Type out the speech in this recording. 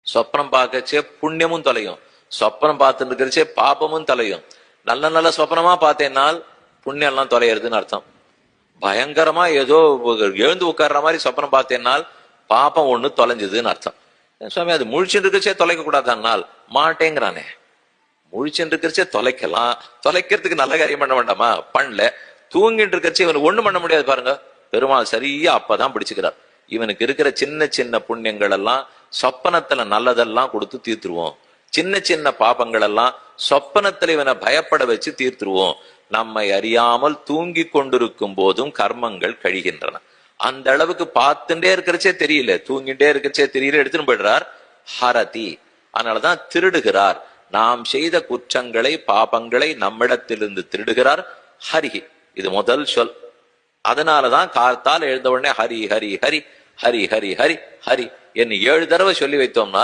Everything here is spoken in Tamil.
சொப்பனம் பார்க்கச்சே புண்ணியமும் தொலையும், சொப்பனம் பார்த்துட்டு இருக்கிறச்சே பாபமும் தொலையும். நல்ல நல்ல சொப்பனமா பார்த்தேன்னால் புண்ணியம் எல்லாம் தொலைகிறதுன்னு அர்த்தம். பயங்கரமா ஏதோ எழுந்து உட்கார்ற மாதிரி சொப்பனம் பார்த்தேன்னால் பாப்பம் ஒண்ணு தொலைஞ்சதுன்னு அர்த்தம். சுவாமி அது முழிச்சுட்டு இருக்கிறச்சே தொலைக்க கூடாதான்னால் மாட்டேங்கிறானே. முழிச்சுட்டு இருக்கிறச்சே தொலைக்கலாம், தொலைக்கிறதுக்கு நல்ல காரியம் பண்ண வேண்டாமா? பண்ணல. தூங்கிட்டு இருக்கிறச்சே இவனுக்கு ஒண்ணு பண்ண முடியாது பாருங்க. பெருமாள் சரியா அப்பதான் பிடிச்சுக்கிறார். இவனுக்கு இருக்கிற சின்ன சின்ன புண்ணியங்கள் எல்லாம் சொப்பனத்துல நல்லதெல்லாம் கொடுத்து தீர்த்துருவோம். சின்ன சின்ன பாபங்கள் எல்லாம் சொப்பனத்துல இவனை பயப்பட வச்சு தீர்த்துருவோம். நம்மை அறியாமல் தூங்கி கொண்டிருக்கும் போதும் கர்மங்கள் கழிகின்றன. அந்த அளவுக்கு பார்த்துட்டே இருக்கிறச்சே தெரியல, தூங்கிட்டே இருக்கிறச்சே தெரியல, எடுத்துன்னு போயிடுறார். ஹரதி, அதனாலதான் திருடுகிறார். நாம் செய்த குற்றங்களை பாபங்களை நம்மிடத்திலிருந்து திருடுகிறார். ஹரிஹி, இது முதல் சொல். அதனாலதான் காத்தால் எழுந்த உடனே ஹரி ஹரி ஹரி ஹரி ஹரி ஹரி ஹரி என்று 7 தடவை சொல்லி வைத்தோம்னா